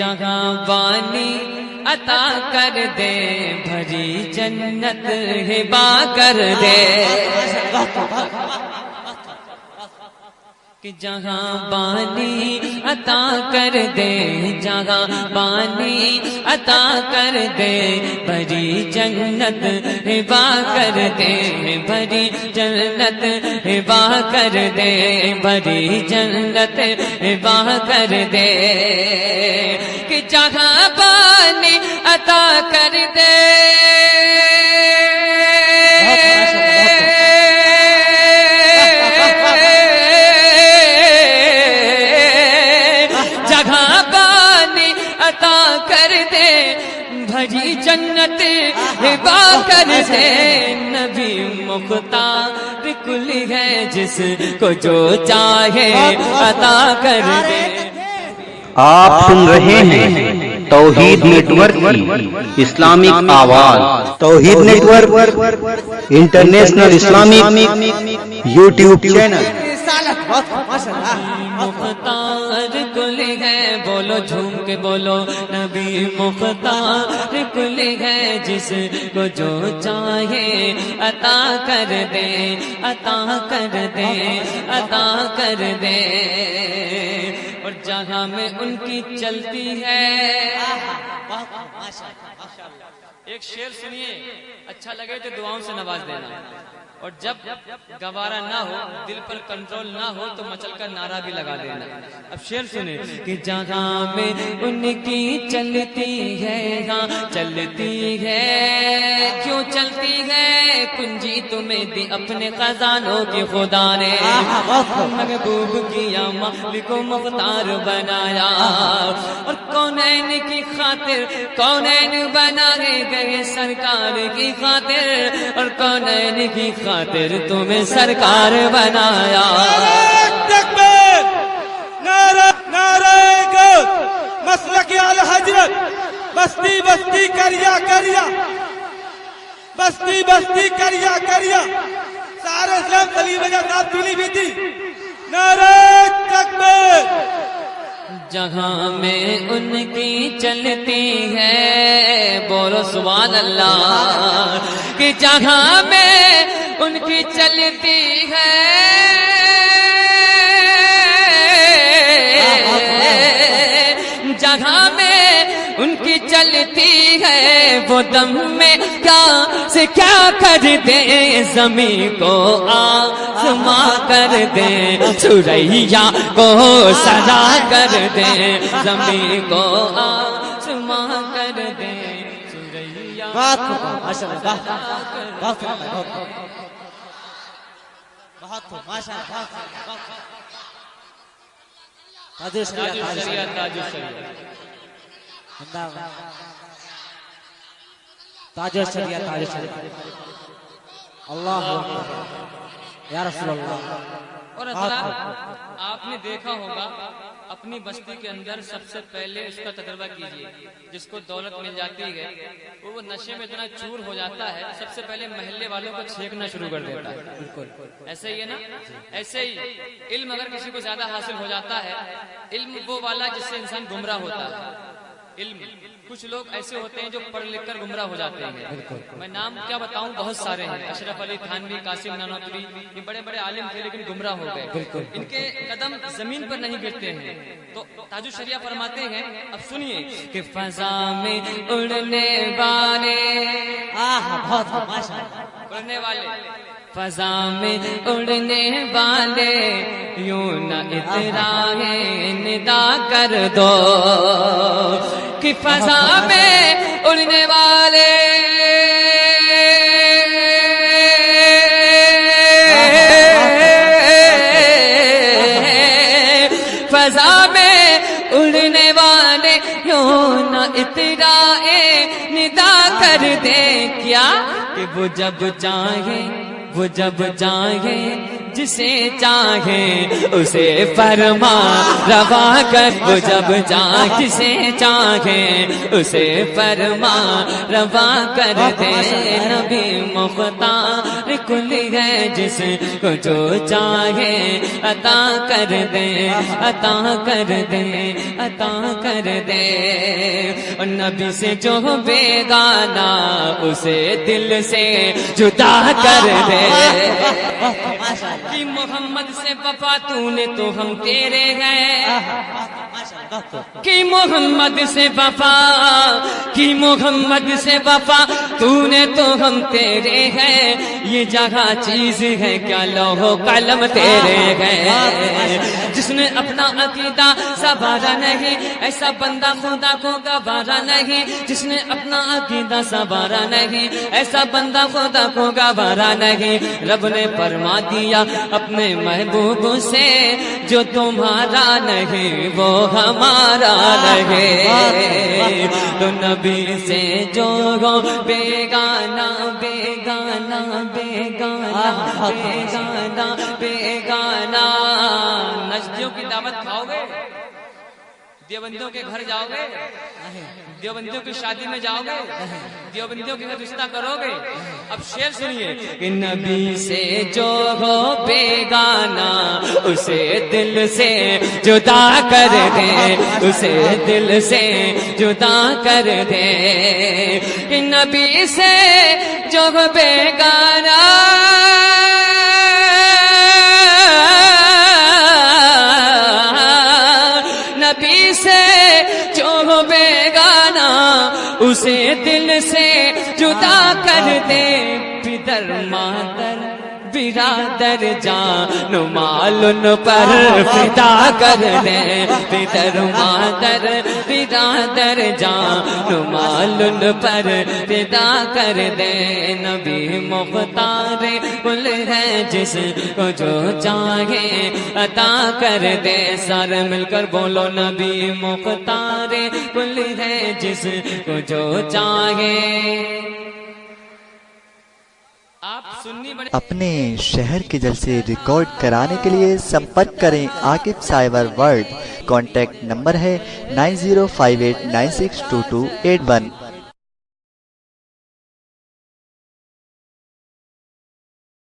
جہاں بانی عطا کر دے بھری جنت ہبا کر دے کہ جہاں بانی عطا کر دے جہاں بانی عطا کر دے بھری جنت ہبا کر دے بھری جنت ہبا کر دے بھری جنت ہبا کر دے کہ جہاں بانی عطا کر دے بھری جنت ہبا کر دے نبی مختار کل ہے جس کو جو چاہے عطا کر دے آپ سن رہے ہیں توحید نیٹ ورک کی اسلامک آواز توحید network international Islamic YouTube channel مختار کل ہے بولو جھوم کے بولو نبی مختار کل ہے جس کو جو چاہے عطا کر دے عطا کر دے عطا کر دے اور جہاں میں ان کی چلتی ہے ایک شعر سنیے اچھا لگے تو دعاؤں سے نواز دینا اور جب گوارا نہ ہو دل پر کنٹرول نہ ہو تو مچل کر نعرہ بھی لگا دینا اب شعر سنیں کہ جہاں میں ان کی چلتی ہے ہاں چلتی ہے کیوں چلتی ہے کنجی تمہیں دی اپنے خزانوں کی خدا نے محبوب کیا مالک و مختار بنایا اور کونین کی خاطر کونین بنائے گئے سرکار کی خاطر اور کونین کی خاطر تمہیں سرکار بنایا تکبیر نعرہ نعرہ گو مسلک اعلی حضرت بستی بستی کریا کریا بستی بستی کریا کریا سارے اسلام علی وجہ صاحب پیلی بھی تھی نعرہ تکبیر جہاں میں ان کی چلتی ہے بولو سبحان اللہ کہ جہاں میں ان کی چلتی ہے جہاں میں ان کی چلتی ہے وہ دم میں کیا سے کیا کر دے زمین کو آسماں کر دے سوریا کو سجا کر دے زمین کو آسماں کر دے سوریا بہت ماشاءاللہ بہت ماشاءاللہ تاج الشریعت تاج الشریعت اللہ یا رسول اللہ اور حضرات آپ نے دیکھا ہوگا اپنی بستی کے اندر سب سے پہلے اس کا تجربہ کیجئے جس کو دولت مل جاتی ہے وہ نشے میں اتنا چور ہو جاتا ہے سب سے پہلے محلے والوں کو چھینکنا شروع کر دیتا ہے ایسے ہی ہے نا ایسے ہی علم اگر کسی کو زیادہ حاصل ہو جاتا ہے علم وہ والا جس سے انسان گمراہ ہوتا ہے علم کچھ لوگ ایسے ہوتے ہیں جو پڑھ لکھ کر گمراہ ہو جاتے ہیں میں نام کیا بتاؤں بہت سارے ہیں اشرف علی تھانوی قاسم نانوتوی یہ بڑے بڑے عالم تھے لیکن گمراہ ہو گئے ان کے قدم زمین پر نہیں گرتے ہیں تو تاج الشریعہ فرماتے ہیں اب سنیے کہ فضا میں اڑنے والے اڑنے والے فضا میں اڑنے والے یوں نہ اترائے ندا کر دو کہ فضا میں اڑنے والے فضا میں اڑنے والے یوں نہ اترائے ندا کر دے کیا کہ وہ جب چاہے جسے چاہے اسے فرما روا کر وہ جب چاہے جسے چاہے اسے فرما روا کر دے نبی مختار کل ہے جس کو جو چاہے عطا کر دے عطا کر دے عطا کر دے اور نبی سے جو بیگانہ اسے دل سے جدا کر دے کہ محمد سے وفا تو نے تو ہم تیرے ہیں کہ محمد سے وفا کہ محمد سے وفا تو نے تو ہم تیرے ہیں یہ جگہ چیز ہے کیا لوح قلم تیرے ہیں جس نے اپنا عقیدہ سنبھالا نہیں ایسا بندہ خدا کو گوارا نہیں جس نے اپنا عقیدہ سنبھالا نہیں ایسا بندہ خدا کو گوارا نہیں رب نے فرما دیا اپنے محبوب سے جو تمہارا نہیں وہ ہمارا نہیں تو نبی سے جو ہو بیگانہ بیگانہ بیگانہ بیگانہ بیگانہ نجدیوں کی دعوت کھاؤ گے دیوبندیوں کے گھر جاؤ گے دیوبندیوں کی شادی میں جاؤ گے دیوبندیوں کے گھر رشتہ کرو گے اب شعر سنیے کہ نبی سے جو ہو بیگانہ اسے دل سے جدا کر دے اسے دل سے جدا کر دے کہ نبی سے جو ہو بیگانہ نبی سے جو بیگانہ اسے دل سے جدا کر دے پدر مادر برادر جان مال ان پر فدا کر دے پدر مادر برادر جان مال ان پر فدا کر دے نبی مختار کل ہے جس کو جو چاہے عطا کر دے سارے مل کر بولو نبی مختار کل ہے جس کو جو چاہے اپنے شہر کے جلسے ریکارڈ کرانے کے لیے سمپرک کریں Aqib cyber world contact number ہے 9058962281